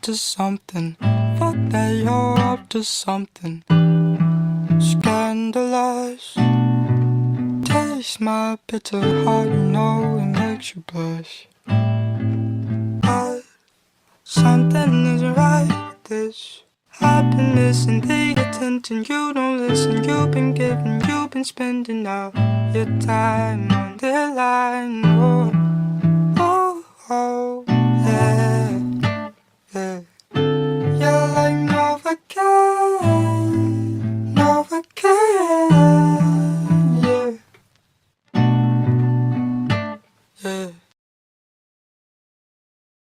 to something. Fuck that, you're up to something. Scandalous. Taste my bitter heart, you know it makes you blush. But something isn't right with this. I've been missing the attention. You don't listen. You've been giving, you've been spending all your time on the line. Oh, oh, oh.